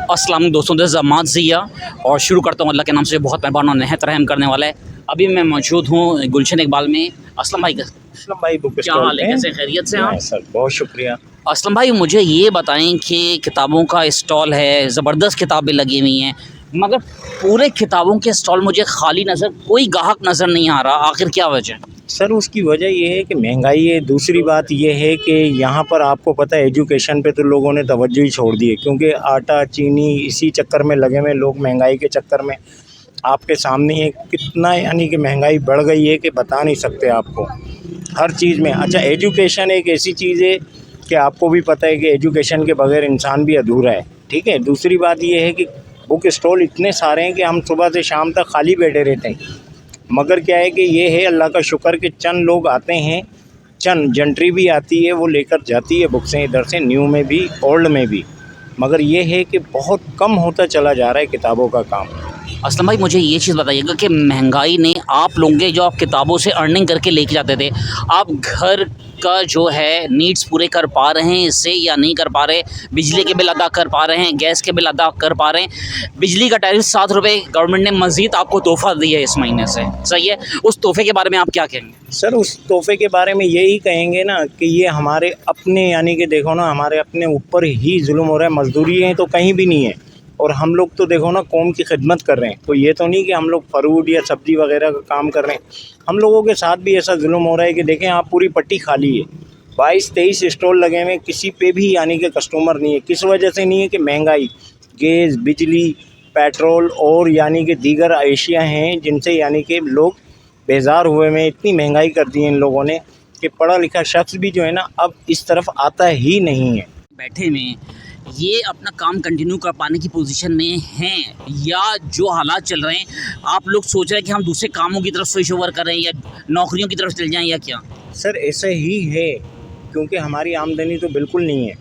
अस्सलाम दोस्तों, दिस जमात ज़िया और शुरू करता हूँ अल्लाह के नाम से, बहुत मेहरबान और नहायत रहम करने वाला है। अभी मैं मौजूद हूँ गुलशन इकबाल में। असलम भाई असलम भाई बुक क्या स्टॉल हाल है, पे कैसे खैरियत से हैं आप? सर बहुत शुक्रिया। असलम भाई मुझे ये बताएं कि किताबों का स्टॉल है, ज़बरदस्त किताबें लगी हुई हैं, मगर पूरे किताबों के स्टॉल मुझे खाली नज़र, कोई ग्राहक नज़र नहीं आ रहा। आखिर क्या वजह है? सर उसकी वजह ये है कि महंगाई है। दूसरी बात ये है कि यहाँ पर आपको पता है एजुकेशन पे तो लोगों ने तवज्जो ही छोड़ दी है, क्योंकि आटा चीनी इसी चक्कर में लगे हुए लोग, महंगाई के चक्कर में। आपके सामने है कितना, यानी कि महंगाई बढ़ गई है कि बता नहीं सकते आपको हर चीज़ में। अच्छा, एजुकेशन एक ऐसी चीज़ है कि आपको भी पता है कि एजुकेशन के बगैर इंसान भी अधूरा है, ठीक है। दूसरी बात ये है कि बुक स्टॉल इतने सारे हैं कि हम सुबह से शाम तक खाली बैठे रहते हैं, मगर क्या है कि ये है अल्लाह का शुक्र कि चंद लोग आते हैं, चंद जंट्री भी आती है, वो लेकर जाती है बुक्सें इधर से, न्यू में भी ओल्ड में भी। मगर ये है कि बहुत कम होता चला जा रहा है किताबों का काम। असलम भाई मुझे ये चीज़ बताइएगा कि महंगाई ने आप लोगों के, जो आप किताबों से अर्निंग करके लेके जाते थे, आप घर का जो है नीड्स पूरे कर पा रहे हैं इससे या नहीं कर पा रहे? बिजली के बिल अदा कर पा रहे हैं, गैस के बिल अदा कर पा रहे हैं? बिजली का टैरिफ 7 रुपये गवर्नमेंट ने मज़ीद आपको तोहफ़ा दिया है इस महीने से, सही है? उस तोहफ़े के बारे में आप क्या कहेंगे? सर उस तोहफ़े के बारे में यही कहेंगे ना कि ये हमारे अपने, यानी कि देखो ना, हमारे अपने ऊपर ही जुल्म हो रहा है। मजदूरी है तो कहीं भी नहीं है, और हम लोग तो देखो ना कौम की खिदमत कर रहे हैं। तो ये तो नहीं कि हम लोग फ्रूट या सब्ज़ी वगैरह का काम कर रहे हैं। हम लोगों के साथ भी ऐसा जुल्म हो रहा है कि देखें आप, पूरी पट्टी खाली है, 22-23 स्टॉल लगे हुए हैं, किसी पे भी यानी कि कस्टमर नहीं है। किस वजह से नहीं है कि महंगाई, गैस, बिजली, पेट्रोल और यानी कि दीगर अशिया हैं जिनसे यानी कि लोग बेजार हुए में। इतनी महंगाई कर दी है इन लोगों ने कि पढ़ा लिखा शख्स भी जो है ना अब इस तरफ आता ही नहीं है। बैठे में ये अपना काम कंटिन्यू कर पाने की पोजीशन में हैं, या जो हालात चल रहे हैं आप लोग सोच रहे हैं कि हम दूसरे कामों की तरफ स्विच ओवर करें या नौकरियों की तरफ चल जाएं या क्या? सर ऐसा ही है, क्योंकि हमारी आमदनी तो बिल्कुल नहीं है।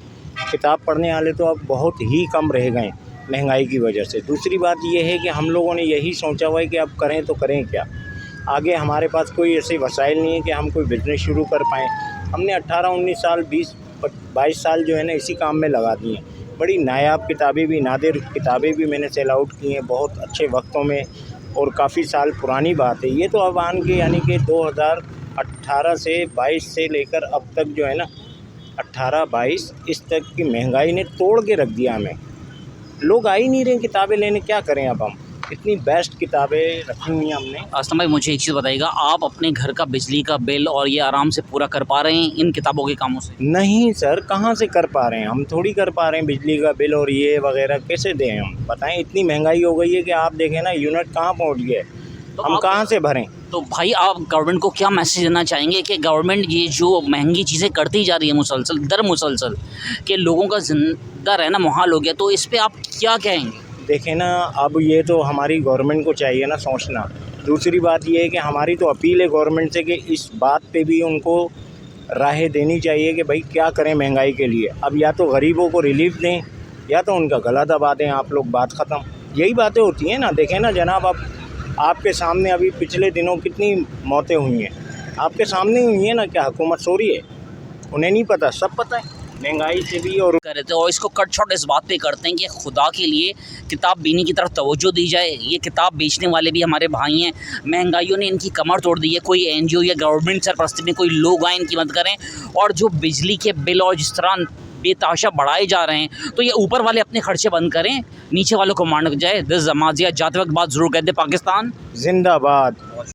किताब पढ़ने वाले तो अब बहुत ही कम रह गए महंगाई की वजह से। दूसरी बात ये है कि हम लोगों ने यही सोचा हुआ है कि अब करें तो करें क्या। आगे हमारे पास कोई ऐसे वसाइल नहीं है कि हम कोई बिज़नेस शुरू कर पाएँ। हमने 18-19 साल, 20-22 साल जो है ना इसी काम में लगा दिए हैं। बड़ी नायाब किताबें भी, नादिर किताबें भी मैंने सेल आउट की हैं बहुत अच्छे वक्तों में, और काफ़ी साल पुरानी बात है ये तो। अब आन के यानी कि 2018 से 22 से लेकर अब तक जो है ना 18-22 इस तक की महंगाई ने तोड़ के रख दिया हमें। लोग आ ही नहीं रहे किताबें लेने, क्या करें अब हम। इतनी बेस्ट किताबें रखी हुई हैं हमने। असलम भाई मुझे एक चीज़ बताइएगा, आप अपने घर का बिजली का बिल और ये आराम से पूरा कर पा रहे हैं इन किताबों के कामों से? नहीं सर, कहाँ से कर पा रहे हैं, हम थोड़ी कर पा रहे हैं। बिजली का बिल और ये वगैरह कैसे दें हम, बताएं। इतनी महंगाई हो गई है कि आप देखें ना यूनिट कहाँ पहुँच गए, तो हम कहाँ से भरें। तो भाई आप गवर्नमेंट को क्या मैसेज देना चाहेंगे कि गवर्नमेंट ये जो महंगी चीज़ें करती जा रही है मुसलसल दर मुसलसल, कि लोगों का ज़िंदा रहना मुहाल हो गया, तो इस पे आप क्या कहेंगे? देखें ना, अब ये तो हमारी गवर्नमेंट को चाहिए ना सोचना। दूसरी बात ये है कि हमारी तो अपील है गवर्नमेंट से कि इस बात पे भी उनको राहें देनी चाहिए कि भाई क्या करें महंगाई के लिए। अब या तो गरीबों को रिलीफ दें या तो उनका गला दबा दें आप लोग, बात ख़त्म। यही बातें होती हैं ना। देखें ना जनाब, अब आपके सामने अभी पिछले दिनों कितनी मौतें हुई हैं, आपके सामने हुई हैं ना। क्या हुकूमत सो रही है? उन्हें नहीं पता? सब पता है, महंगाई से भी। और कर रहे थे और इसको कट शॉर्ट इस बात पे करते हैं कि खुदा के लिए किताब बीनी की तरफ तवज्जो दी जाए। ये किताब बेचने वाले भी हमारे भाई हैं, महंगाइयों ने इनकी कमर तोड़ दी है। कोई एनजीओ या गवर्नमेंट सरपरस्ती में कोई लोग आए, इनकी मदद करें। और जो बिजली के बिल और जिस तरह बेताशा बढ़ाए जा रहे हैं, तो ये ऊपर वाले अपने खर्चे बंद करें, नीचे वालों को मारना जाए। दिस जमात ज़िया, जाते वक्त बात ज़रूर कहते, पाकिस्तान जिंदाबाद।